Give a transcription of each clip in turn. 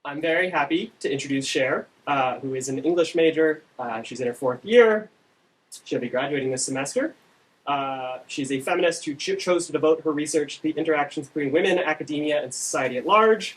I'm very happy to introduce Cher, who is an English major. She's in her 4th year. She'll be graduating this semester. She's a feminist who chose to devote her research to the interactions between women, academia, and society at large.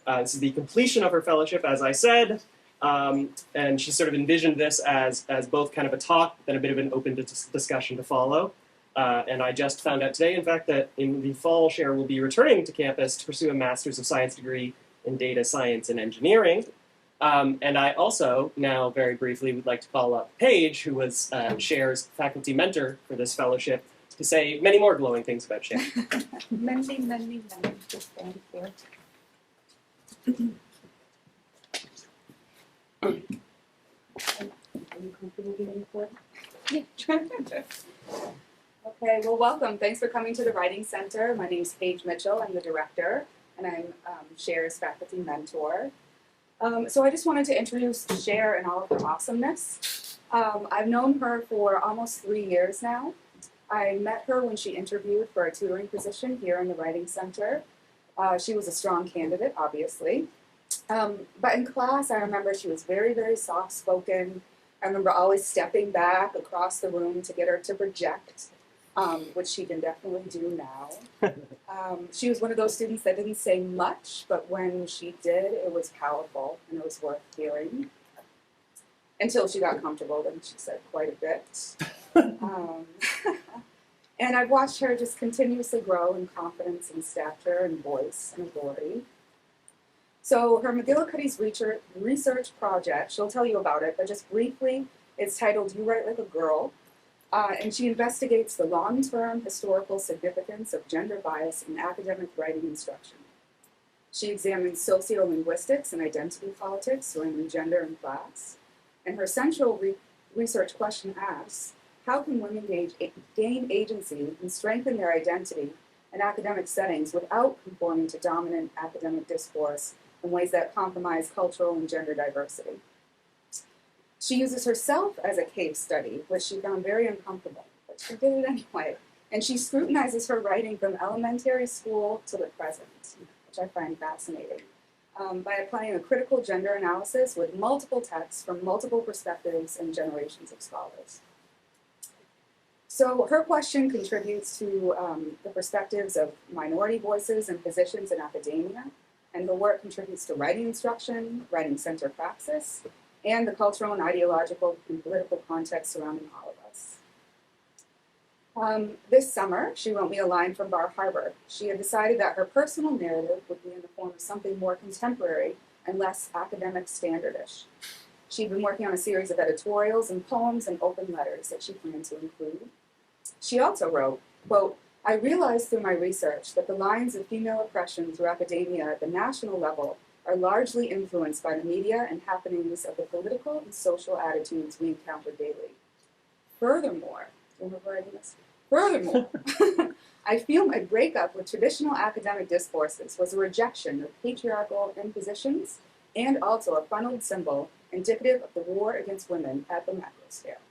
This is the completion of her fellowship, as I said, and she sort of envisioned this as both kind of a talk and a bit of an open discussion to follow. And I just found out today, in fact, that in the fall, Cher will be returning to campus to pursue a Master's of Science degree in Data Science and Engineering. And I also, now very briefly, would like to call up Paige, who was Cher's faculty mentor for this fellowship, to say many more glowing things about Cher. Many. Thank you. Are you comfortable being recorded? Yeah. Okay, well, welcome. Thanks for coming to the Writing Center. My name is Paige Mitchell. I'm the director, and I'm Cher's faculty mentor. So I just wanted to introduce Cher and all of her awesomeness. I've known her for almost 3 years now. I met her when she interviewed for a tutoring position here in the Writing Center. She was a strong candidate, obviously. But in class, I remember she was very, very soft-spoken. I remember always stepping back across the room to get her to project, which she can definitely do now. She was one of those students that didn't say much, but when she did, it was powerful and it was worth hearing. Until she got comfortable, then she said quite a bit. And I've watched her just continuously grow in confidence and stature and voice and authority. So her McGillicuddy's research project, she'll tell you about it, but just briefly, it's titled You Write Like a Girl. And she investigates the long-term historical significance of gender bias in academic writing instruction. She examines sociolinguistics and identity politics surrounding gender and class. And her central research question asks, how can women gain agency and strengthen their identity in academic settings without conforming to dominant academic discourse in ways that compromise cultural and gender diversity? She uses herself as a case study, which she found very uncomfortable, but she did it anyway. And she scrutinizes her writing from elementary school to the present, which I find fascinating, by applying a critical gender analysis with multiple texts from multiple perspectives and generations of scholars. So her question contributes to the perspectives of minority voices and positions in academia, and the work contributes to writing instruction, writing center praxis, and the cultural and ideological and political context surrounding all of us. This summer, she wrote me a line from Bar Harbor. She had decided that her personal narrative would be in the form of something more contemporary and less academic standardish. She'd been working on a series of editorials and poems and open letters that she planned to include. She also wrote, quote, I realized through my research that the lines of female oppression through academia at the national level are largely influenced by the media and happenings of the political and social attitudes we encounter daily. Furthermore, I feel my breakup with traditional academic discourses was a rejection of patriarchal impositions and also a funneled symbol indicative of the war against women at the macro scale.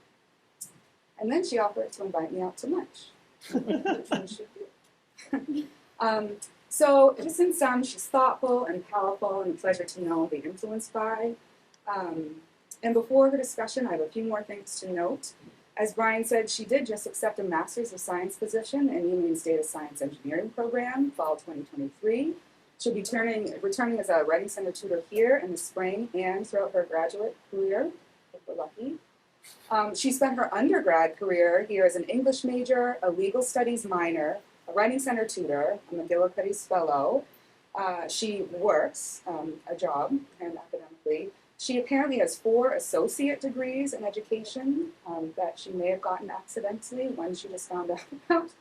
And then she offered to invite me out to lunch, which one should do. So just in sum, she's thoughtful and powerful and a pleasure to know and be influenced by. And before her discussion, I have a few more things to note. As Brian said, she did just accept a Master's of Science position in Union's Data Science Engineering program, fall 2023. She'll be returning as a Writing Center tutor here in the spring and throughout her graduate career, if we're lucky. She spent her undergrad career here as an English major, a legal studies minor, a Writing Center tutor, a McGillicuddy's fellow. She works a job and academically. She apparently has 4 associate degrees in education that she may have gotten accidentally, one she just found out about.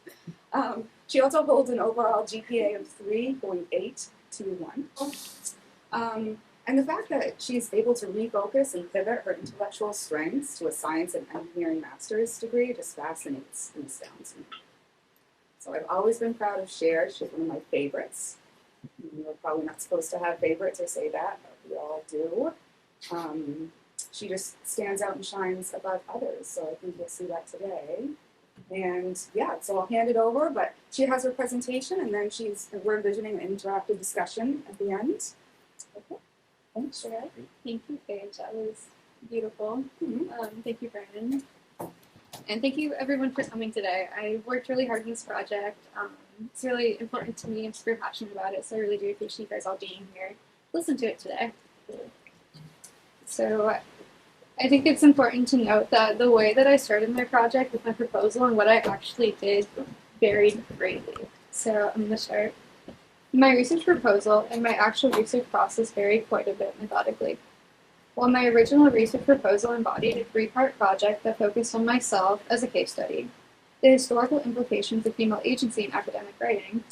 She also holds an overall GPA of 3.821. And the fact that she's able to refocus and pivot her intellectual strengths to a science and engineering master's degree just fascinates and astounds me. So I've always been proud of Cher. She's one of my favorites. We're probably not supposed to have favorites or say that, but we all do. She just stands out and shines above others, so I think you'll see that today. And yeah, so I'll hand it over, but she has her presentation, and then we're envisioning an interactive discussion at the end. Okay. Thanks, Sherralyn. Thank you, Paige. That was beautiful. Thank you, Brandon. And thank you, everyone, for coming today. I worked really hard on this project. It's really important to me. I'm super passionate about it, so I really do appreciate you guys all being here. Listen to it today. So I think it's important to note that the way that I started my project with my proposal and what I actually did varied greatly. So I'm going to start. My research proposal and my actual research process varied quite a bit methodically. While my original research proposal embodied a three-part project that focused on myself as a case study, the historical implications of female agency in academic writing,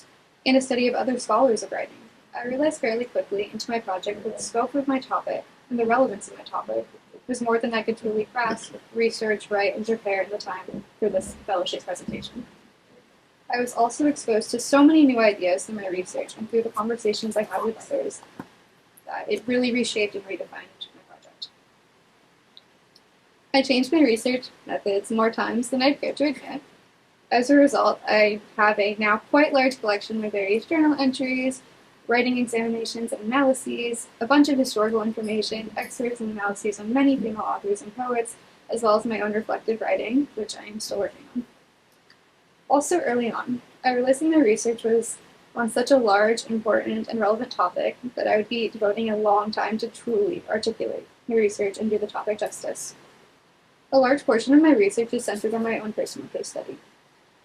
and a study of other scholars of writing, I realized fairly quickly into my project that the scope of my topic and the relevance of my topic was more than I could truly grasp, research, write, and prepare in the time for this fellowship presentation. I was also exposed to so many new ideas in my research and through the conversations I had with others that it really reshaped and redefined my project. I changed my research methods more times than I'd care to admit. As a result, I have a now quite large collection of various journal entries, writing examinations and analyses, a bunch of historical information, excerpts and analyses on many female authors and poets, as well as my own reflective writing, which I am still working on. Also early on, I realized that my research was on such a large, important, and relevant topic that I would be devoting a long time to truly articulate my research and do the topic justice. A large portion of my research is centered on my own personal case study.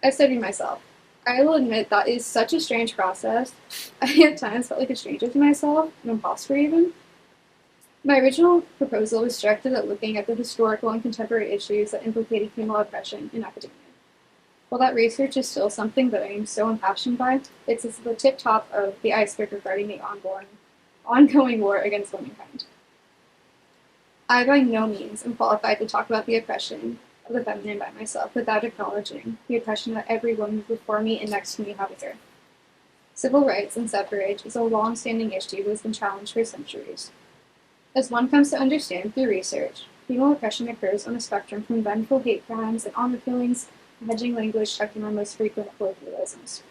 I studied myself. I will admit that is such a strange process. I at times felt like a stranger to myself, an imposter even. My original proposal was directed at looking at the historical and contemporary issues that implicated female oppression in academia. While that research is still something that I am so impassioned by, it's the tip top of the iceberg regarding the ongoing war against womankind. I by no means am qualified to talk about the oppression of the feminine by myself without acknowledging the oppression that every woman before me and next to me have here. Civil rights and suffrage is a long-standing issue that has been challenged for centuries. As one comes to understand through research, female oppression occurs on a spectrum from vengeful hate crimes and honor killings, hedging language checking on most frequent colloquialisms.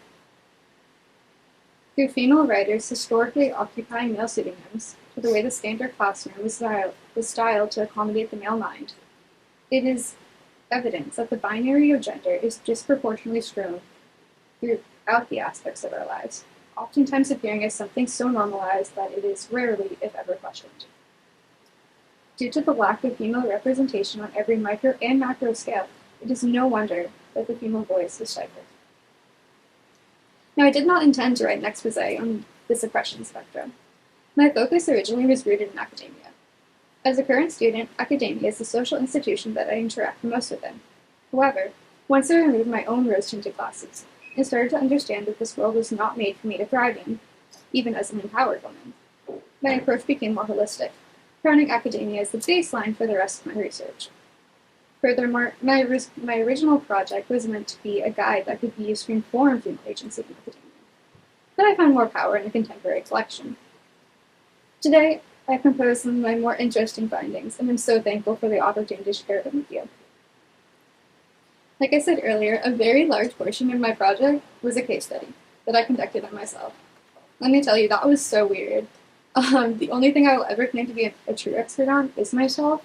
Through female writers historically occupying male pseudonyms, to the way the standard classroom was styled to accommodate the male mind, it is evidence that the binary of gender is disproportionately strewn throughout the aspects of our lives, oftentimes appearing as something so normalized that it is rarely, if ever, questioned. Due to the lack of female representation on every micro and macro scale, it is no wonder that the female voice is stifled. Now, I did not intend to write an expose on this oppression spectrum. My focus originally was rooted in academia. As a current student, academia is the social institution that I interact most within. However, once I removed my own rose-tinted glasses and started to understand that this world was not made for me to thrive in, even as an empowered woman, my approach became more holistic, crowning academia as the baseline for the rest of my research. Furthermore, my original project was meant to be a guide that could be used to inform female agency in academia, but I found more power in a contemporary collection. Today, I've composed some of my more interesting findings, and I'm so thankful for the opportunity to share them with you. Like I said earlier, a very large portion of my project was a case study that I conducted on myself. Let me tell you, that was so weird. The only thing I will ever claim to be a true expert on is myself.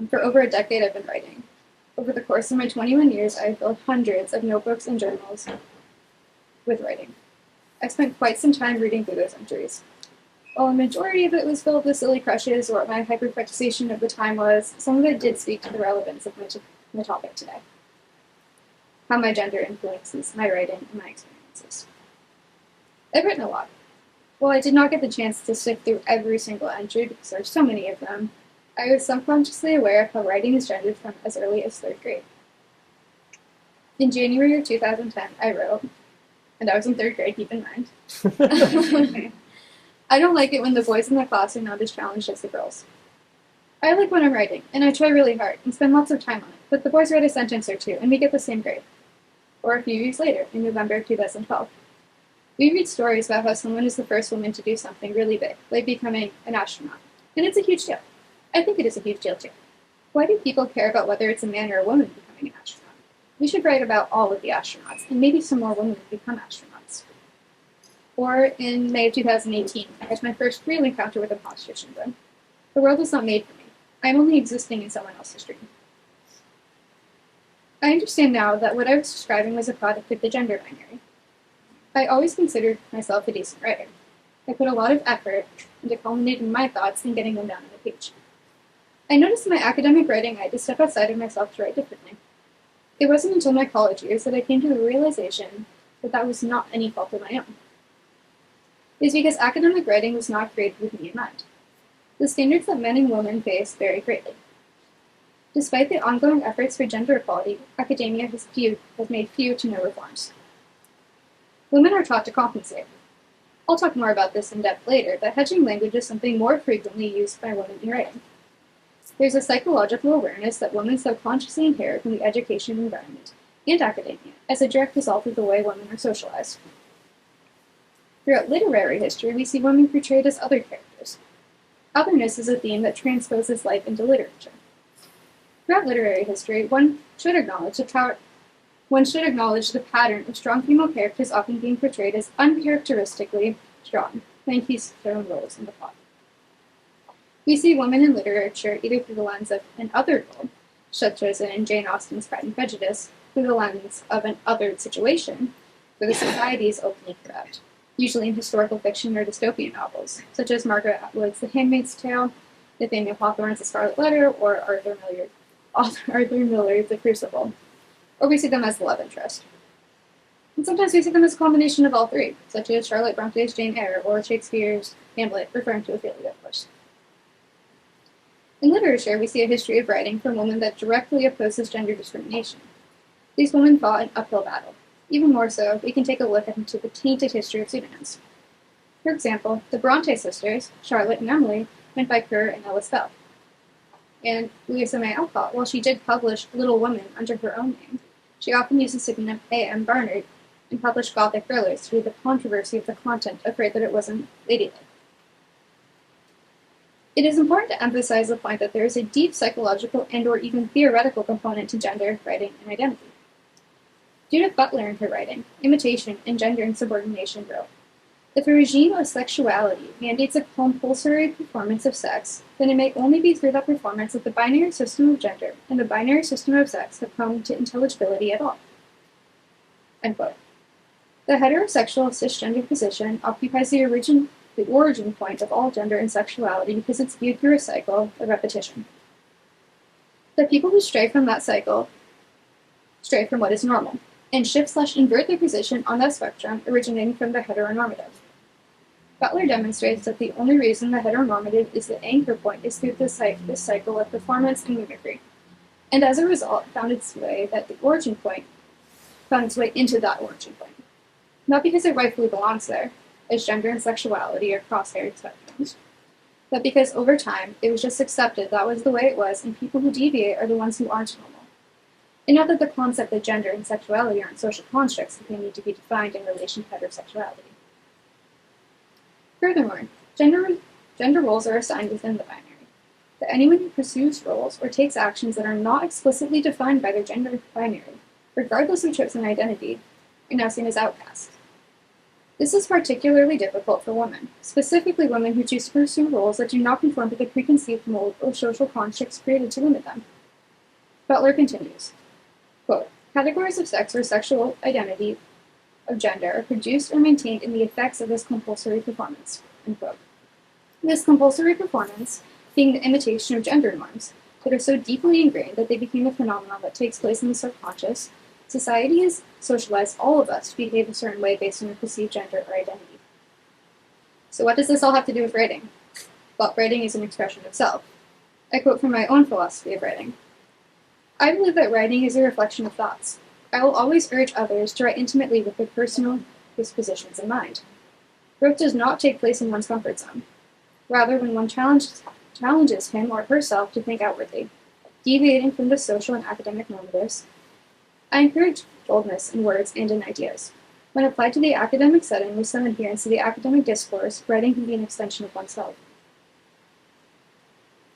For over a decade, I've been writing. Over the course of my 21 years, I've filled hundreds of notebooks and journals with writing. I spent quite some time reading through those entries. While a majority of it was filled with silly crushes or what my hyperfixation of the time was, some of it did speak to the relevance of my topic today. How my gender influences my writing and my experiences. I've written a lot. While I did not get the chance to sift through every single entry because there are so many of them, I was subconsciously aware of how writing is gendered from as early as 3rd grade. In January of 2010, I wrote, and I was in 3rd grade, keep in mind, I don't like it when the boys in the class are not as challenged as the girls. I like when I'm writing, and I try really hard and spend lots of time on it, but the boys write a sentence or two, and we get the same grade. Or a few weeks later, in November of 2012. We read stories about how someone is the first woman to do something really big, like becoming an astronaut, and it's a huge deal. I think it is a huge deal too. Why do people care about whether it's a man or a woman becoming an astronaut? We should write about all of the astronauts, and maybe some more women become astronauts. Or in May of 2018, I had my first real encounter with imposter syndrome. The world was not made for me. I am only existing in someone else's dream. I understand now that what I was describing was a product of the gender binary. I always considered myself a decent writer. I put a lot of effort into culminating my thoughts and getting them down on the page. I noticed in my academic writing I had to step outside of myself to write differently. It wasn't until my college years that I came to the realization that that was not any fault of my own. It is because academic writing was not created with me in mind. The standards that men and women face vary greatly. Despite the ongoing efforts for gender equality, academia has made few to no reforms. Women are taught to compensate. I'll talk more about this in depth later, but hedging language is something more frequently used by women in writing. There's a psychological awareness that women subconsciously inherit from the education environment and academia as a direct result of the way women are socialized. Throughout literary history, we see women portrayed as other characters. Otherness is a theme that transposes life into literature. Throughout literary history, one should acknowledge the pattern of strong female characters often being portrayed as uncharacteristically strong, playing keystone roles in the plot. We see women in literature either through the lens of an other role, such as in Jane Austen's Pride and Prejudice, through the lens of an othered situation, where the society is openly corrupt, usually in historical fiction or dystopian novels, such as Margaret Atwood's The Handmaid's Tale, Nathaniel Hawthorne's The Scarlet Letter, or Arthur Miller's The Crucible. Or we see them as the love interest. And sometimes we see them as a combination of all three, such as Charlotte Bronte's Jane Eyre or Shakespeare's Hamlet, referring to Ophelia, of course. In literature, we see a history of writing from women that directly opposes gender discrimination. These women fought an uphill battle. Even more so, we can take a look into the tainted history of pseudonyms. For example, the Bronte sisters, Charlotte and Emily, went by Kerr and Ellis Bell. And Louisa May Alcott, while she did publish Little Women under her own name, she often used the pseudonym A.M. Barnard and published Gothic thrillers due to the controversy of the content, afraid that it wasn't ladylike. It is important to emphasize the point that there is a deep psychological and or even theoretical component to gender, writing, and identity. Judith Butler in her writing, Imitation and Gender and Subordination wrote, "If a regime of sexuality mandates a compulsory performance of sex, then it may only be through that performance that the binary system of gender and the binary system of sex have come to intelligibility at all." End quote. The heterosexual cisgender position occupies the origin point of all gender and sexuality because it's viewed through a cycle of repetition. The people who stray from that cycle stray from what is normal, and shift/invert their position on that spectrum originating from the heteronormative. Butler demonstrates that the only reason the heteronormative is the anchor point is through this cycle of performance and mimicry, and as a result found its way into that origin point. Not because it rightfully belongs there, as gender and sexuality are cross-haired spectrums, but because over time it was just accepted that was the way it was, and people who deviate are the ones who aren't normal. And not that the concept that gender and sexuality aren't social constructs that they need to be defined in relation to heterosexuality. Furthermore, gender roles are assigned within the binary, that anyone who pursues roles or takes actions that are not explicitly defined by their gender binary, regardless of chosen identity, are now seen as outcasts. This is particularly difficult for women, specifically women who choose to pursue roles that do not conform to the preconceived mold or social constructs created to limit them. Butler continues, quote, "Categories of sex or sexual identity of gender are produced or maintained in the effects of this compulsory performance," end quote. This compulsory performance being the imitation of gender norms that are so deeply ingrained that they became a phenomenon that takes place in the subconscious. Society has socialized all of us to behave a certain way based on our perceived gender or identity. So what does this all have to do with writing? Well, writing is an expression of self. I quote from my own philosophy of writing. "I believe that writing is a reflection of thoughts. I will always urge others to write intimately with their personal dispositions in mind. Growth does not take place in one's comfort zone. Rather, when one challenges him or herself to think outwardly, deviating from the social and academic normatives, I encourage boldness in words and in ideas. When applied to the academic setting with some adherence to the academic discourse, writing can be an extension of oneself."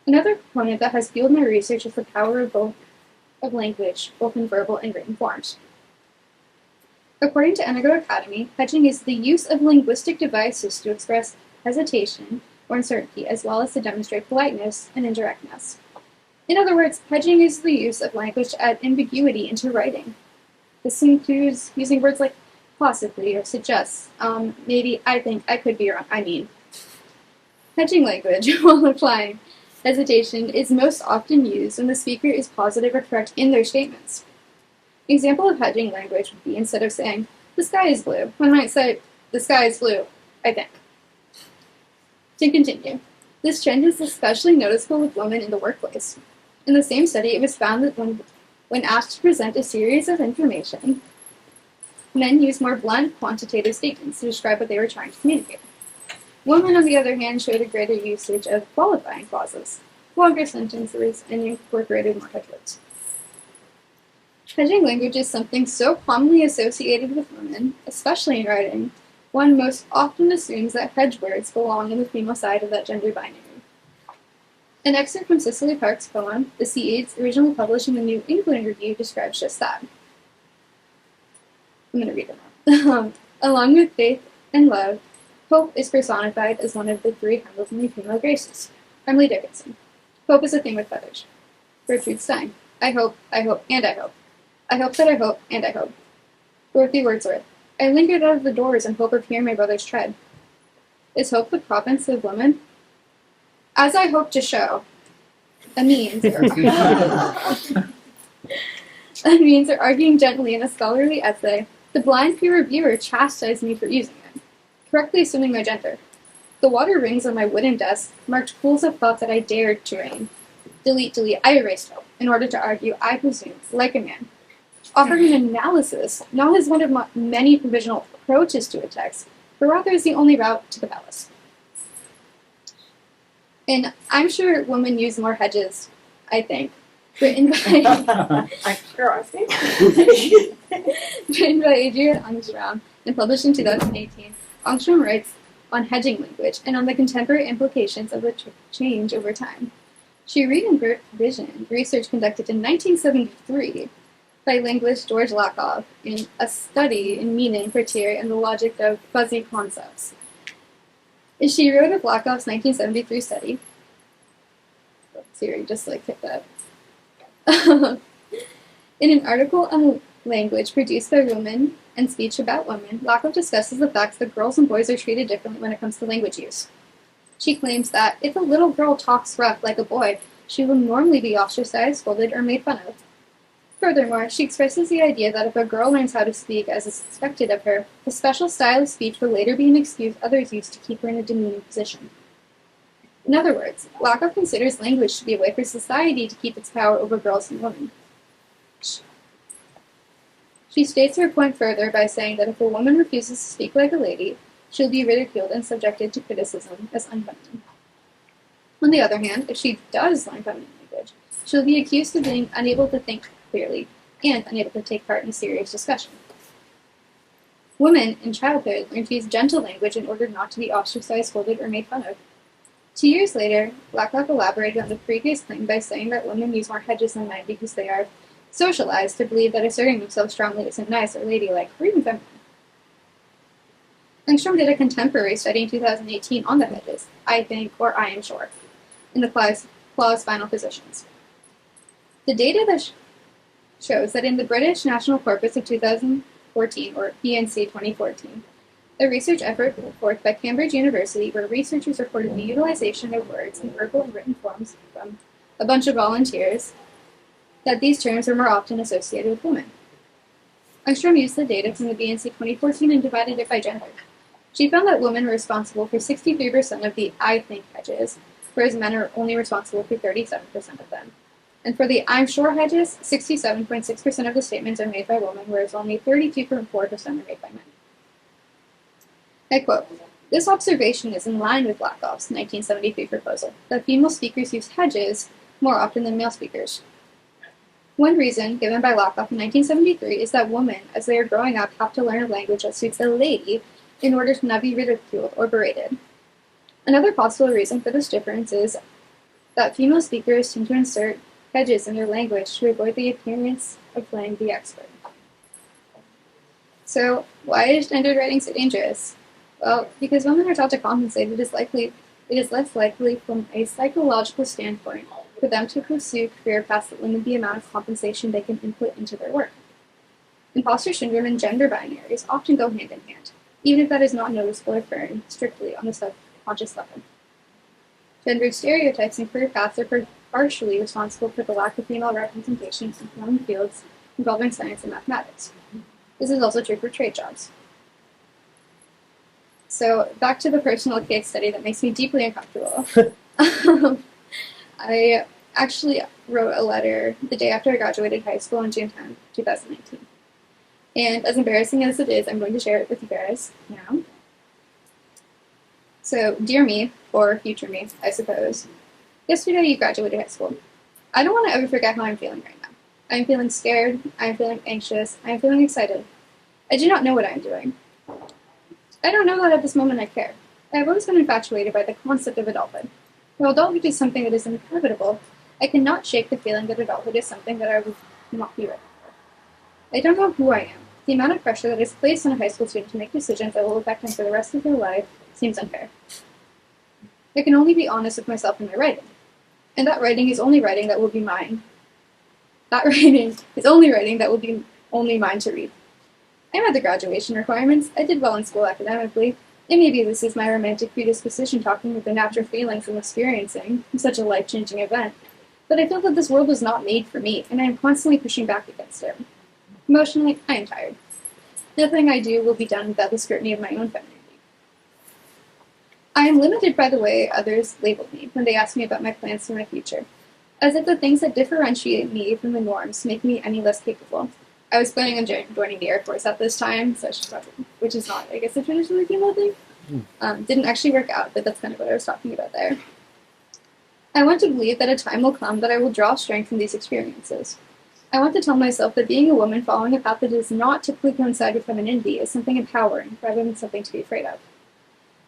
Another component that has fueled my research is the power of language, both in verbal and written forms. According to Enigo Academy, hedging is the use of linguistic devices to express hesitation or uncertainty, as well as to demonstrate politeness and indirectness. In other words, hedging is the use of language to add ambiguity into writing. This includes using words like possibly or suggests, maybe, I think, I could be wrong, I mean. Hedging language while applying hesitation is most often used when the speaker is positive or correct in their statements. An example of hedging language would be instead of saying, the sky is blue, one might say, the sky is blue, I think. To continue, this trend is especially noticeable with women in the workplace. In the same study, it was found that when asked to present a series of information, men used more blunt, quantitative statements to describe what they were trying to communicate. Women, on the other hand, showed a greater usage of qualifying clauses, longer sentences, and incorporated more hedge words. Hedging language is something so commonly associated with women, especially in writing, one most often assumes that hedge words belong in the female side of that gender binary. An excerpt from Cicely Park's poem, The Seeds, originally published in the New England Review, describes just that. I'm going to read it now. Along with faith and love, hope is personified as one of the three heavenly female graces. Emily Dickinson. Hope is a thing with feathers. Gertrude Stein. I hope, and I hope. I hope that I hope, and I hope. Dorothy Wordsworth. I lingered out of the doors in hope of hearing my brother's tread. Is hope the province of women? As I hope to show, a means or arguing gently in a scholarly essay, the blind peer reviewer chastised me for using it, correctly assuming my gender. The water rings on my wooden desk marked pools of thought that I dared to rain. Delete, I erased hope, in order to argue, I presume, like a man. Offering an analysis, not as one of many provisional approaches to a text, but rather as the only route to the palace. And I'm sure women use more hedges, I think, written by I'm sure I think. written by Adrienne Angstrom and published in 2018. Angstrom writes on hedging language and on the contemporary implications of the change over time. She re-envisioned research conducted in 1973 by linguist George Lakoff in a study in meaning, criteria, and the logic of fuzzy concepts. She wrote of Lakoff's 1973 study. Siri, just pick that. In an article on language produced by women and speech about women, Lakoff discusses the fact that girls and boys are treated differently when it comes to language use. She claims that if a little girl talks rough like a boy, she will normally be ostracized, scolded, or made fun of. Furthermore, she expresses the idea that if a girl learns how to speak as is expected of her, the special style of speech will later be an excuse others use to keep her in a demeaning position. In other words, Lakoff considers language to be a way for society to keep its power over girls and women. She states her point further by saying that if a woman refuses to speak like a lady, she'll be ridiculed and subjected to criticism as unfeminine. On the other hand, if she does learn feminine language, she'll be accused of being unable to think clearly and unable to take part in a serious discussion. Women in childhood learn to use gentle language in order not to be ostracized, scolded, or made fun of. 2 years later, Lakoff elaborated on the previous claim by saying that women use more hedges than men because they are socialized to believe that asserting themselves strongly isn't nice or ladylike or even feminine. Engstrom did a contemporary study in 2018 on the hedges, I think, or I am sure, in the clause final positions. The data that shows that in the British National Corpus of 2014, or BNC 2014, a research effort put forth by Cambridge University where researchers reported the utilization of words in verbal and written forms from a bunch of volunteers, that these terms are more often associated with women. Engstrom used the data from the BNC 2014 and divided it by gender. She found that women were responsible for 63% of the I think hedges, whereas men are only responsible for 37% of them. And for the I'm sure hedges, 67.6% of the statements are made by women, whereas only 32.4% are made by men. I quote, "This observation is in line with Lakoff's 1973 proposal that female speakers use hedges more often than male speakers. One reason given by Lakoff in 1973 is that women, as they are growing up, have to learn a language that suits a lady in order to not be ridiculed or berated. Another possible reason for this difference is that female speakers tend to insert hedges in their language to avoid the appearance of playing the expert." So, why is gendered writing so dangerous? Well, because women are taught to compensate, it is less likely from a psychological standpoint for them to pursue career paths that limit the amount of compensation they can input into their work. Imposter syndrome and gender binaries often go hand in hand, even if that is not noticeable or occurring strictly on the subconscious level. Gendered stereotypes and career paths are partially responsible for the lack of female representation in common fields involving science and mathematics. This is also true for trade jobs. So, back to the personal case study that makes me deeply uncomfortable. I actually wrote a letter the day after I graduated high school on June 10, 2019. And as embarrassing as it is, I'm going to share it with you guys now. So, dear me, or future me, I suppose. Yesterday you graduated high school. I don't want to ever forget how I'm feeling right now. I'm feeling scared, I'm feeling anxious, I'm feeling excited. I do not know what I'm doing. I don't know that at this moment I care. I have always been infatuated by the concept of adulthood. While adulthood is something that is inevitable, I cannot shake the feeling that adulthood is something that I would not be ready for. I don't know who I am. The amount of pressure that is placed on a high school student to make decisions that will affect them for the rest of their life seems unfair. I can only be honest with myself in my writing. And that writing is only writing that will be mine. That writing is only writing that will be only mine to read. I met the graduation requirements. I did well in school academically. And maybe this is my romantic predisposition talking with the natural feelings I'm experiencing such a life-changing event. But I feel that this world was not made for me, and I am constantly pushing back against it. Emotionally, I am tired. Nothing I do will be done without the scrutiny of my own femininity. I am limited by the way others label me when they ask me about my plans for my future, as if the things that differentiate me from the norms make me any less capable. I was planning on joining the Air Force at this time, so which is not, I guess, a traditionally female thing. Didn't actually work out, but that's kind of what I was talking about there. I want to believe that a time will come that I will draw strength from these experiences. I want to tell myself that being a woman following a path that does not typically coincide with femininity is something empowering, rather than something to be afraid of.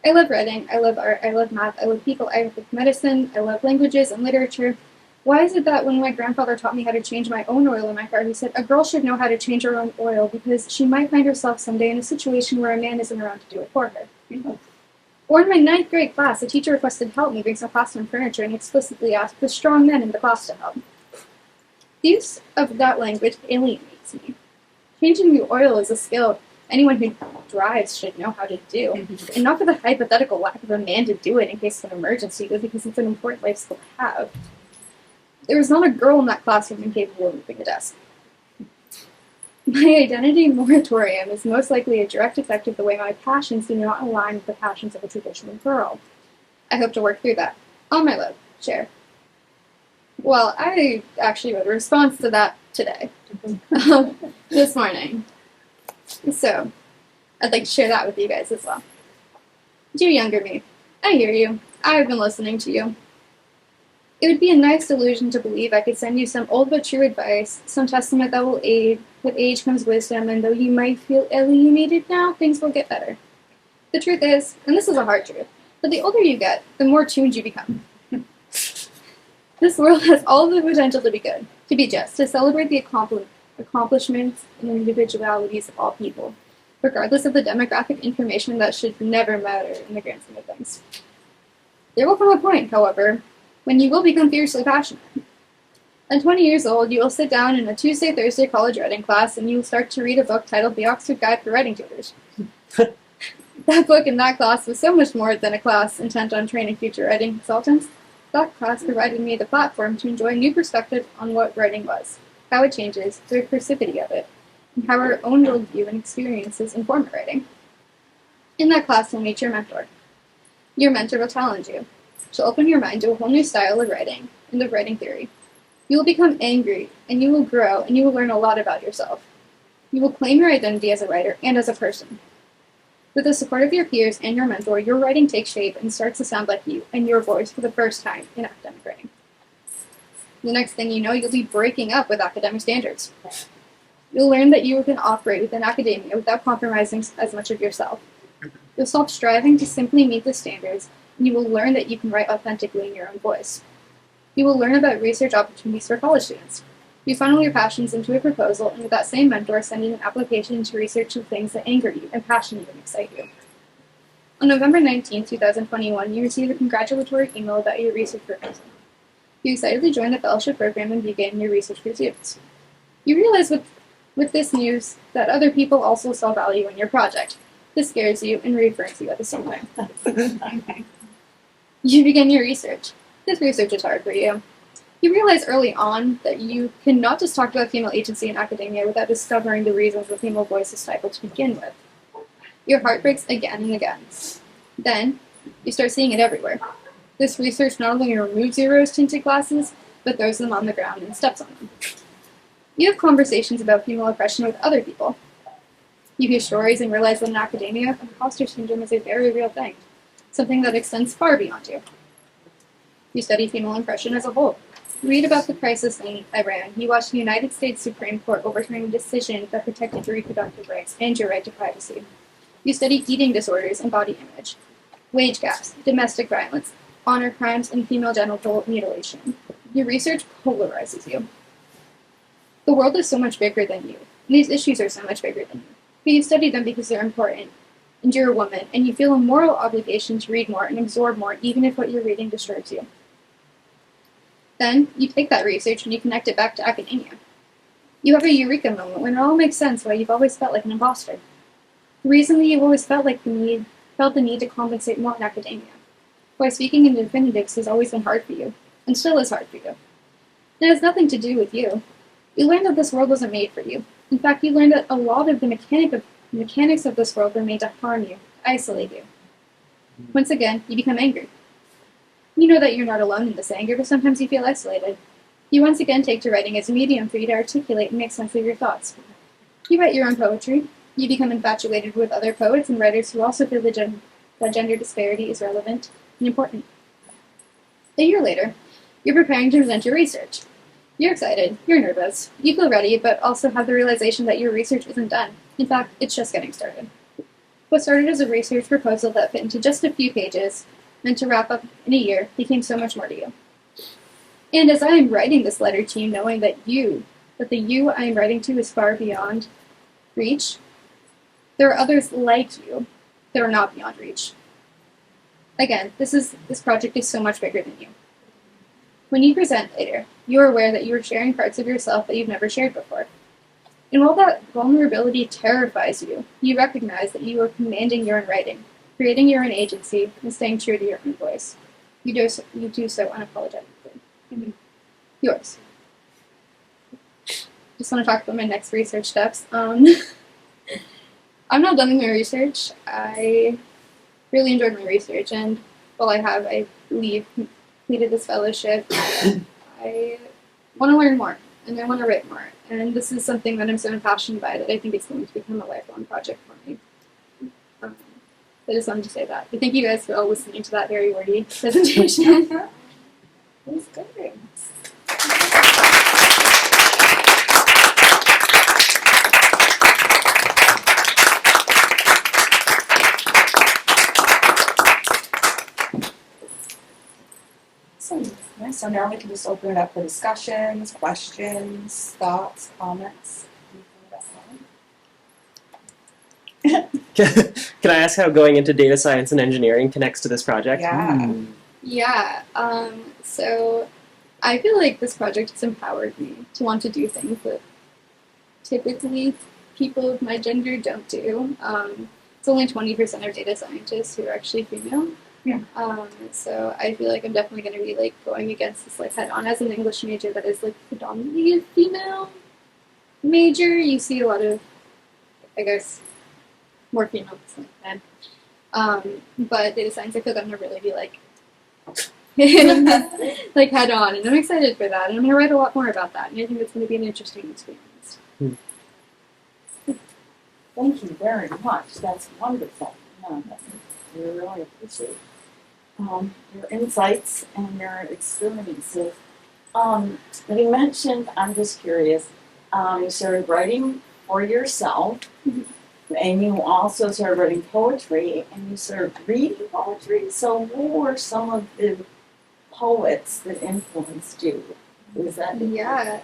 I love writing, I love art, I love math, I love people, I love medicine, I love languages and literature. Why is it that when my grandfather taught me how to change my own oil in my car, he said a girl should know how to change her own oil because she might find herself someday in a situation where a man isn't around to do it for her? Or in my 9th grade class, a teacher requested help moving some classroom furniture and explicitly asked the strong men in the class to help. The use of that language alienates me. Changing the oil is a skill anyone who drives should know how to do, and not for the hypothetical lack of a man to do it in case of an emergency, but because it's an important life skill to have. There was not a girl in that classroom incapable of moving a desk. My identity moratorium is most likely a direct effect of the way my passions do not align with the passions of a traditional girl. I hope to work through that. On my love, share. Well, I actually wrote a response to that today, this morning. So, I'd like to share that with you guys as well. Dear younger me, I hear you. I've been listening to you. It would be a nice delusion to believe I could send you some old but true advice, some testament that will aid. With age comes wisdom, and though you might feel alienated now, things will get better. The truth is, and this is a hard truth, but the older you get, the more tuned you become. This world has all the potential to be good, to be just, to celebrate the accomplishments and individualities of all people, regardless of the demographic information that should never matter in the grand scheme of things. There will come a point, however, when you will become fiercely passionate. At 20 years old, you will sit down in a Tuesday-Thursday college writing class and you will start to read a book titled The Oxford Guide for Writing Tutors. That book and that class was so much more than a class intent on training future writing consultants. That class provided me the platform to enjoy a new perspective on what writing was, how it changes, the recursivity of it, and how our own worldview and experiences inform writing. In that class, you'll meet your mentor. Your mentor will challenge you. She'll open your mind to a whole new style of writing and of writing theory. You will become angry, and you will grow, and you will learn a lot about yourself. You will claim your identity as a writer and as a person. With the support of your peers and your mentor, your writing takes shape and starts to sound like you and your voice for the first time in academic writing. The next thing you know, you'll be breaking up with academic standards. You'll learn that you can operate within academia without compromising as much of yourself. You'll stop striving to simply meet the standards, and you will learn that you can write authentically in your own voice. You will learn about research opportunities for college students. You funnel your passions into a proposal, and with that same mentor, send in an application to research the things that anger you and passion you and excite you. On November 19, 2021, you received a congratulatory email about your research proposal. You excitedly joined the fellowship program and began your research pursuits. You realize with this news that other people also saw value in your project. This scares you and reaffirms you at the same time. You begin your research. This research is hard for you. You realize early on that you cannot just talk about female agency in academia without discovering the reasons the female voice is stifled to begin with. Your heart breaks again and again. Then, you start seeing it everywhere. This research not only removes your rose-tinted glasses, but throws them on the ground and steps on them. You have conversations about female oppression with other people. You hear stories and realize that in academia, imposter syndrome is a very real thing, something that extends far beyond you. You study female oppression as a whole. You read about the crisis in Iran. You watch the United States Supreme Court overturn a decision that protected your reproductive rights and your right to privacy. You study eating disorders and body image, wage gaps, domestic violence, honor crimes, and female genital mutilation. Your research polarizes you. The world is so much bigger than you, and these issues are so much bigger than you. But you study them because they're important, and you're a woman, and you feel a moral obligation to read more and absorb more, even if what you're reading disturbs you. Then, you take that research and you connect it back to academia. You have a eureka moment when it all makes sense why you've always felt like an imposter. The reason that you've always felt the need to compensate more in academia. Why speaking in definitives has always been hard for you, and still is hard for you. It has nothing to do with you. You learned that this world wasn't made for you. In fact, you learned that a lot of the mechanics of this world were made to harm you, to isolate you. Once again, you become angry. You know that you're not alone in this anger, but sometimes you feel isolated. You once again take to writing as a medium for you to articulate and make sense of your thoughts. You write your own poetry. You become infatuated with other poets and writers who also feel that gender disparity is relevant and important. A year later, you're preparing to present your research. You're excited, you're nervous, you feel ready, but also have the realization that your research isn't done. In fact, it's just getting started. What started as a research proposal that fit into just a few pages, meant to wrap up in a year, became so much more to you. And as I am writing this letter to you, knowing that the you I am writing to is far beyond reach, there are others like you that are not beyond reach. Again, this project is so much bigger than you. When you present later, you are aware that you are sharing parts of yourself that you've never shared before. And while that vulnerability terrifies you, you recognize that you are commanding your own writing, creating your own agency, and staying true to your own voice. You do so unapologetically. Mm-hmm. Yours. Just want to talk about my next research steps. I'm not done with my research. I really enjoyed my research, and while I completed this fellowship, I want to learn more, and I want to write more. And this is something that I'm so impassioned by that I think it's going to become a lifelong project for me. I just wanted to say that. But thank you guys for all listening to that very wordy presentation. It was good. So now we can just open it up for discussions, questions, thoughts, comments. Can I ask how going into data science and engineering connects to this project? Yeah. Yeah, so I feel like this project has empowered me to want to do things that typically people of my gender don't do. It's only 20% of data scientists who are actually female. Yeah. So I feel like I'm definitely going to be going against this head on. As an English major that is predominantly a female major, you see a lot of, I guess, more females than men. But data science, I feel like I'm going to really be head on, and I'm excited for that, and I'm going to write a lot more about that, and I think it's going to be an interesting experience. Thank you very much. That's wonderful. We really appreciate your insights and your experiences. You mentioned, I'm just curious, you started writing for yourself, and you also started writing poetry, and you started reading poetry. So who were some of the poets that influenced you? Is that? Yeah.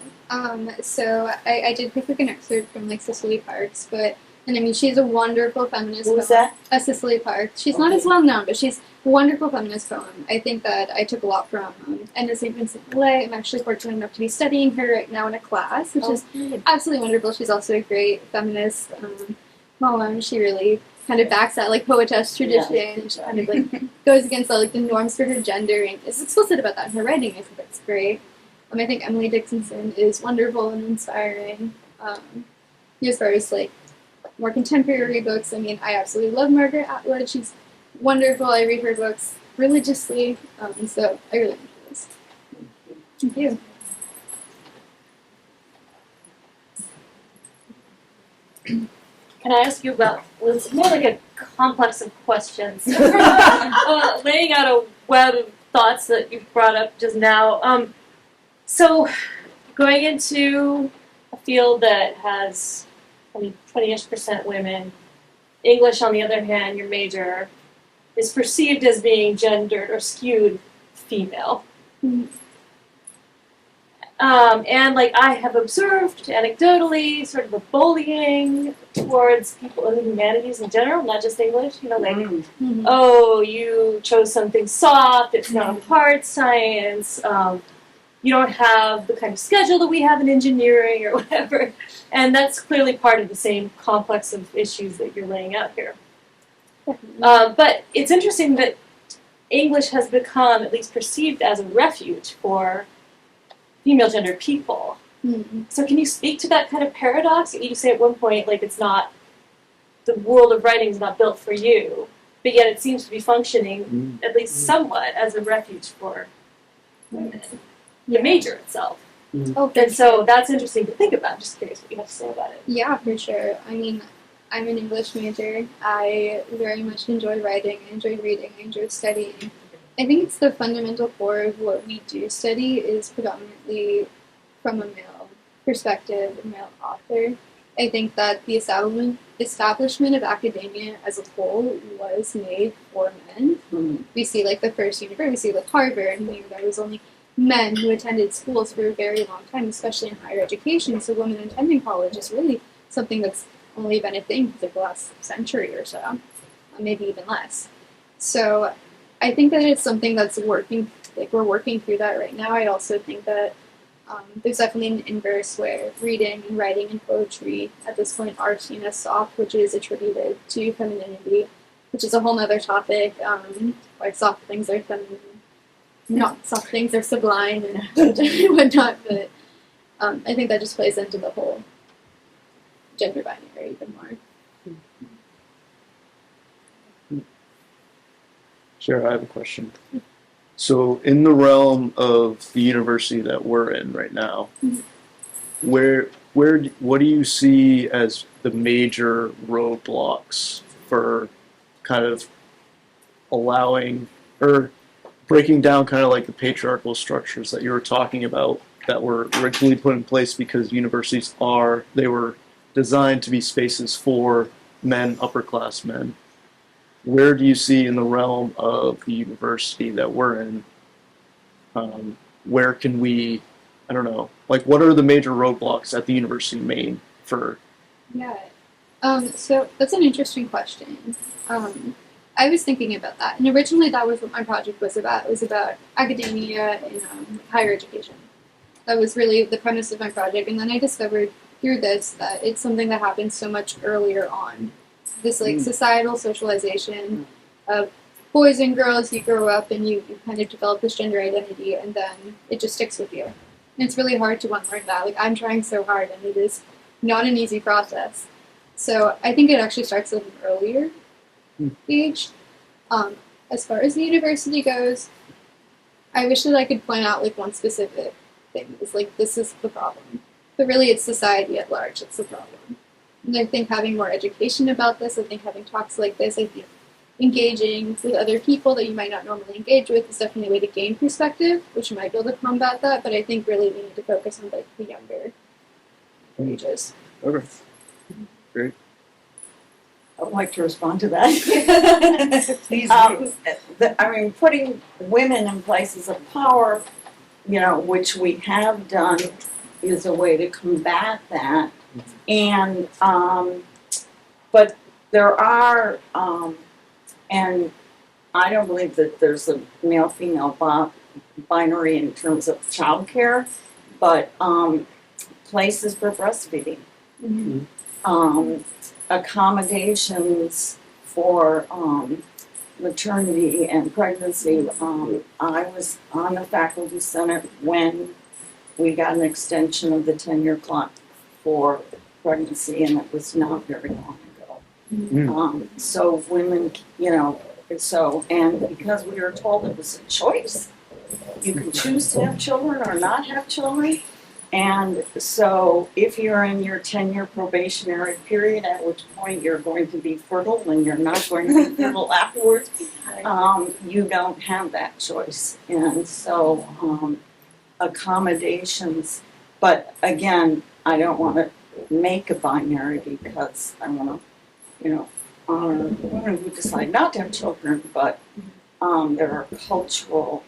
So I did pick like an excerpt from like Cicely Parks, and I mean she's a wonderful feminist. Who was that? Cicely Parks. She's not as well known, but she's a wonderful feminist poem. I think that I took a lot from Anna St. Vincent Millay. I'm actually fortunate enough to be studying her right now in a class, which is absolutely wonderful. She's also a great feminist poem. She really kind of backs that like poetess tradition. Yeah. She kind of like goes against the norms for her gender and is explicit about that in her writing. I think that's great. I think Emily Dickinson is wonderful and inspiring. As far as like more contemporary books, I mean, I absolutely love Margaret Atwood. She's wonderful. I read her books religiously, so I really enjoy this. Thank you. Can I ask you about, well, it's more like a complex of questions, laying out a web of thoughts that you brought up just now. So going into a field that has 20-ish% women, English on the other hand, your major, is perceived as being gendered or skewed female. Mm-hmm. And like I have observed anecdotally sort of a bullying towards people in the humanities in general, not just English, Mm-hmm. oh, you chose something soft, it's not hard science, you don't have the kind of schedule that we have in engineering or whatever. And that's clearly part of the same complex of issues that you're laying out here. But it's interesting that English has become at least perceived as a refuge for female gendered people. Mm-hmm. So can you speak to that kind of paradox? You say at one point, like, it's not, the world of writing is not built for you, but yet it seems to be functioning, at least somewhat, as a refuge for women. The major itself. Oh, And so that's interesting to think about. I'm just curious what you have to say about it. yeah, for sure. I mean, I'm an English major. I very much enjoy writing. I enjoy reading. I enjoy studying. I think it's the fundamental core of what we do study is predominantly from a male perspective, a male author. I think that the establishment of academia as a whole was made for men. Mm-hmm. We see like the first university, like Harvard, and there was only men who attended schools for a very long time, especially in higher education. So women attending college is really something that's only been a thing for the last century or so, maybe even less. So I think that it's something that's working, like we're working through that right now. I also think that there's definitely an inverse where reading and writing and poetry at this point are seen as soft, which is attributed to femininity, which is a whole other topic, why soft things are feminine. Not soft things are sublime and whatnot, but I think that just plays into the whole gender binary even more. Sure, I have a question. So, in the realm of the university that we're in right now, what do you see as the major roadblocks for kind of allowing or breaking down kind of like the patriarchal structures that you were talking about that were originally put in place because universities they were designed to be spaces for men, upper class men? Where do you see in the realm of the university that we're in, where can we, I don't know, like what are the major roadblocks at the University of Maine for? Yeah, so that's an interesting question. I was thinking about that, and originally that was what my project was about. It was about academia and higher education. That was really the premise of my project, and then I discovered through this that it's something that happens so much earlier on. This like societal socialization of boys and girls, you grow up and you kind of develop this gender identity, and then it just sticks with you. And it's really hard to unlearn that. Like I'm trying so hard, and it is not an easy process. So I think it actually starts at an earlier age. As far as the university goes, I wish that I could point out like one specific thing. It's like this is the problem, but really it's society at large that's the problem. And I think having more education about this, I think having talks like this, I think engaging with other people that you might not normally engage with is definitely a way to gain perspective, which might be able to combat that, but I think really we need to focus on like the younger ages. Okay, great. I'd like to respond to that. Please I mean, putting women in places of power which we have done, is a way to combat that. And, but there are, and I don't believe that there's a male-female binary in terms of childcare, but places for breastfeeding, accommodations for maternity and pregnancy. I was on the faculty senate when we got an extension of the 10-year clock for pregnancy, and it was not very long ago. So women, and because we were told it was a choice, you can choose to have children or not have children. And so if you're in your 10-year probationary period, at which point you're going to be fertile and you're not going to be fertile afterwards, you don't have that choice. And so accommodations, but again, I don't want to make a binary because I want to, honor women who decide not to have children, but there are cultural,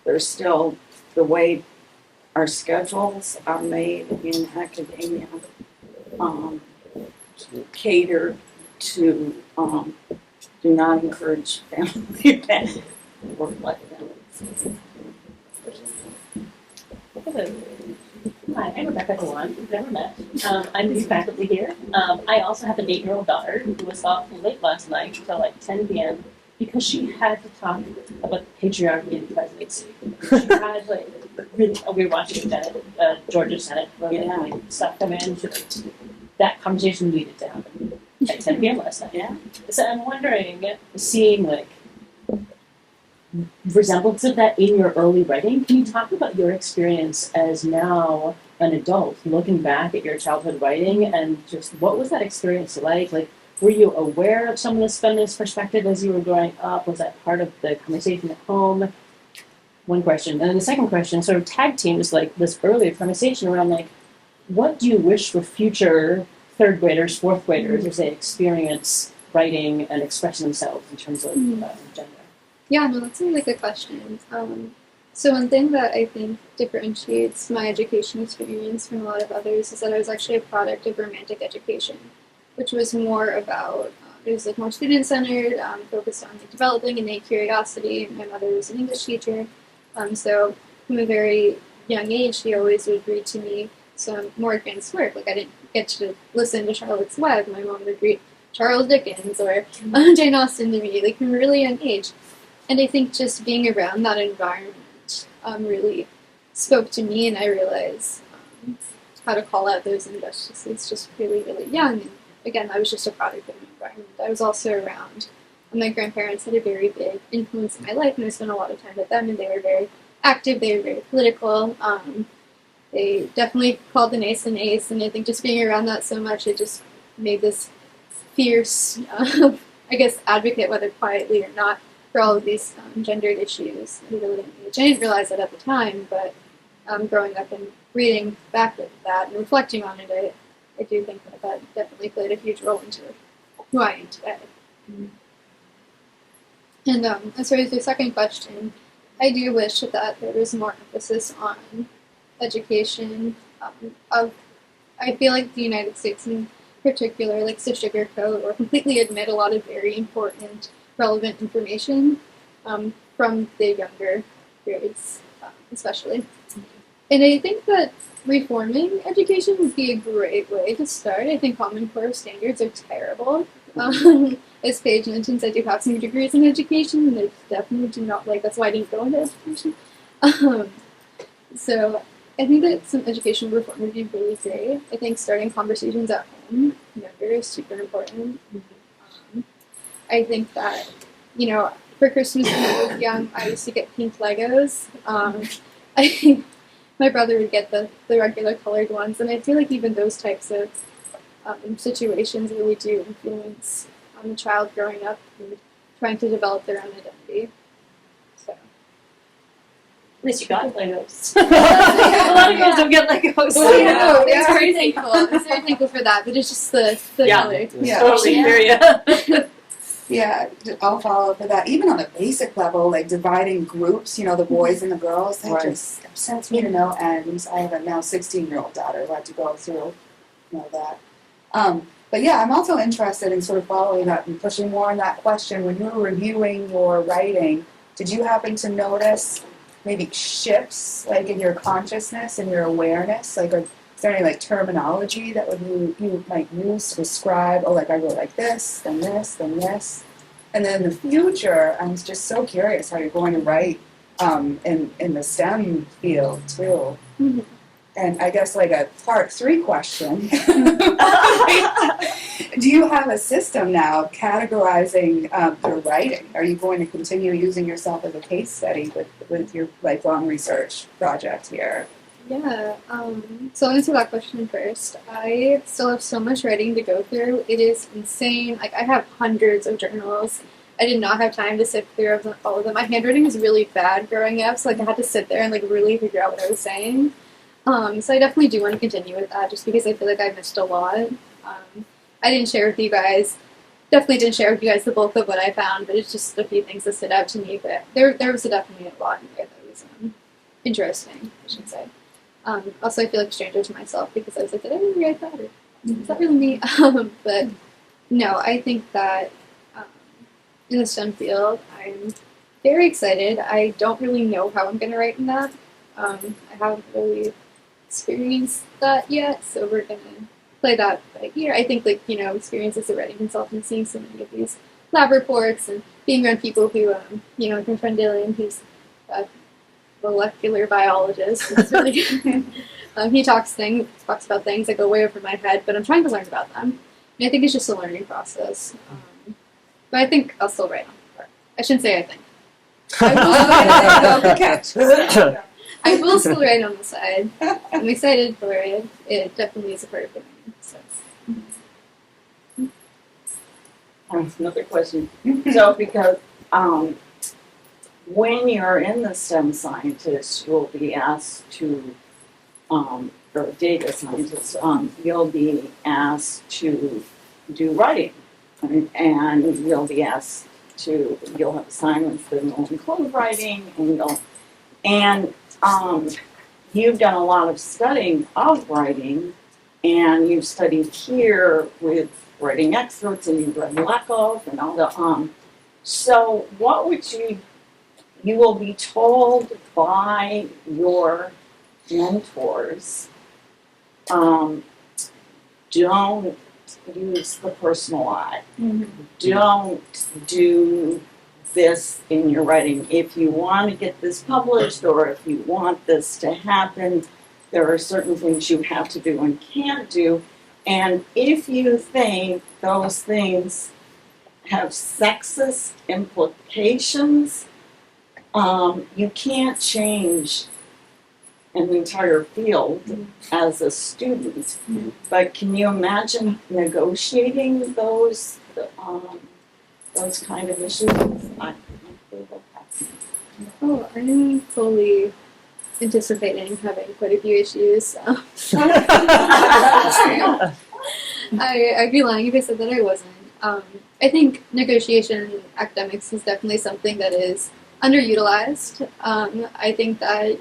there's still the way our schedules are made in academia, cater to, do not encourage family work-life balance. Hi, I'm Rebecca Dewan. We've never met. I'm new faculty here. I also have an 8-year-old daughter who was up late last night until like 10 p.m. because she had to talk about patriarchy in the presidency. She had like really, we were watching the Georgia Senate stuff come in. That conversation needed to happen at 10 p.m. last night. Yeah. So I'm wondering, seeing like resemblance of that in your early writing, can you talk about your experience as now an adult, looking back at your childhood writing, and just what was that experience like? Like, were you aware of some of this feminist perspective as you were growing up? Was that part of the conversation at home? One question. And then the second question, sort of tag teams like this earlier conversation around like, what do you wish for future third graders, fourth graders as they experience writing and expressing themselves in terms of gender? Yeah, no, that's a really good question. So one thing that I think differentiates my education experience from a lot of others is that I was actually a product of romantic education, which was more about, it was like more student-centered, focused on like developing innate curiosity. My mother was an English teacher, so from a very young age, she always would read to me some more advanced work. Like I didn't get to listen to Charlotte's Web. My mom would read Charles Dickens or Jane Austen to me, like from a really young age. And I think just being around that environment really spoke to me, and I realized how to call out those injustices just really, really young. And again, I was just a product of an environment. I was also around. My grandparents had a very big influence in my life, and I spent a lot of time with them, and they were very active, they were very political. They definitely called the nays, and I think just being around that so much, it just made this fierce, I guess, advocate, whether quietly or not, for all of these gendered issues at a really young age. I didn't realize it at the time, but growing up and reading back at that and reflecting on it, I do think that definitely played a huge role into who I am today. And as far as your second question, I do wish that there was more emphasis on education. I feel like the United States in particular likes to sugarcoat or completely omit a lot of very important, relevant information from the younger grades, especially. And I think that reforming education would be a great way to start. I think Common Core standards are terrible. As Paige mentions, I do have some degrees in education, and I definitely do not like, that's why I didn't go into education. So I think that some education reform would be really great. I think starting conversations at home, younger, is super important. I think that, for Christmas when I was young, I used to get pink Legos. I think my brother would get the regular colored ones, and I feel like even those types of situations really do influence the child growing up and trying to develop their own identity. So. At least you got Legos. A lot of girls don't get Legos. Well, no, it's very thankful. I'm very thankful for that, but it's just the color. Yeah. Totally hear ya. Yeah, I'll follow up with that. Even on the basic level, like dividing groups, you know, the boys and the girls, that Right. just upsets me to no end. I have a now 16-year-old daughter who had to go through, you know, that. But yeah, I'm also interested in sort of following up and pushing more on that question. When you were reviewing your writing, did you happen to notice maybe shifts, like in your consciousness and your awareness? Like, is there any like terminology that would you might use to describe? Oh, like I wrote like this, then this, then this, and then in the future, I'm just so curious how you're going to write in the STEM field too. Mhm. And I guess like a part 3 question. Do you have a system now of categorizing your writing? Are you going to continue using yourself as a case study with your lifelong research project here? Yeah, so I'll answer that question first. I still have so much writing to go through. It is insane. Like, I have hundreds of journals. I did not have time to sit through all of them. My handwriting was really bad growing up, so like I had to sit there and like really figure out what I was saying. So I definitely do want to continue with that, just because I feel like I missed a lot. I didn't share with you guys. Definitely didn't share with you guys the bulk of what I found, but it's just a few things that stood out to me. But there was definitely a lot in there that was interesting, I should say. Also, I feel like a stranger to myself because I was like, did I really write that? Or is that really me? But no, I think that in the STEM field, I'm very excited. I don't really know how I'm going to write in that. I haven't really experienced that yet, so we're going to play that by ear. I think, like, you know, experience as a writing consultant, seeing so many of these lab reports and being around people who, you know, like my friend Dylan, who's a molecular biologist. It's really he talks about things that go way over my head, but I'm trying to learn about them. And I think it's just a learning process. But I think I'll still write on the part. I shouldn't say I think. I will still write on the side. I'm excited for it. It definitely is a part of it. So. Another question. So, because when you're in the STEM scientists, you'll be asked to, or data scientists, you'll be asked to do writing, and you'll be asked to, you'll have assignments that will include writing, and you've done a lot of studying of writing, and you've studied here with writing experts, and you've read Lakoff and all the, so what would you will be told by your mentors, don't use the personal I. Mm-hmm. Don't do this in your writing. If you want to get this published, or if you want this to happen, there are certain things you have to do and can't do. And if you think those things have sexist implications, you can't change an entire field as a student. But can you imagine negotiating those kind of issues? Oh, I'm fully anticipating having quite a few issues. I'd be lying if I said that I wasn't. I think negotiation in academics is definitely something that is underutilized. I think that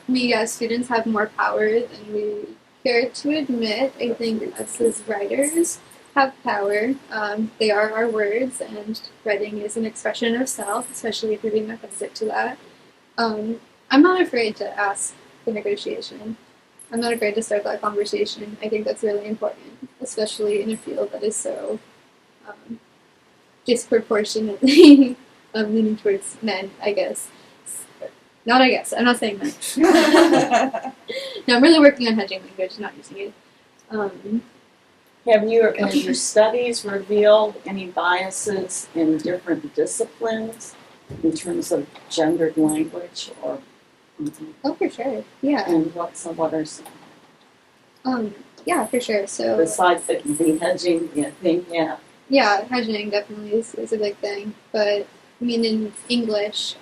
we as students have more power than we care to admit. I think us as writers have power. They are our words, and writing is an expression of self, especially if you're being authentic to that. I'm not afraid to ask for negotiation. I'm not afraid to start that conversation. I think that's really important, especially in a field that is so disproportionately leaning towards men, I guess. Not I guess, I'm not saying that. No, I'm really working on hedging language, not using it. Have your studies revealed any biases in different disciplines in terms of gendered language, or? Oh, for sure. Yeah. And what are some? Yeah, for sure. So Besides the hedging thing, yeah. yeah, hedging definitely is a big thing. But I mean, in English,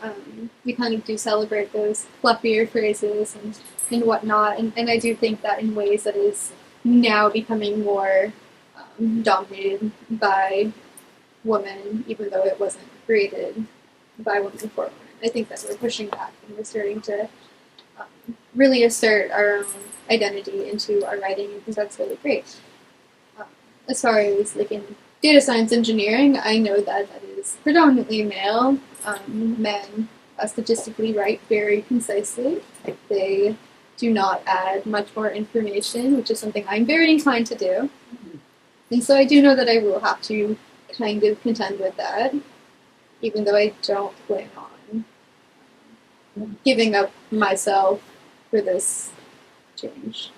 we kind of do celebrate those fluffier phrases and whatnot. And I do think that in ways that is now becoming more dominated by woman, even though it wasn't created by women for women. I think that we're pushing back and we're starting to really assert our own identity into our writing. I think that's really great. As far as like in data science engineering, I know that is predominantly male. Men statistically write very concisely. They do not add much more information, which is something I'm very inclined to do. And so I do know that I will have to kind of contend with that, even though I don't plan on giving up myself for this change.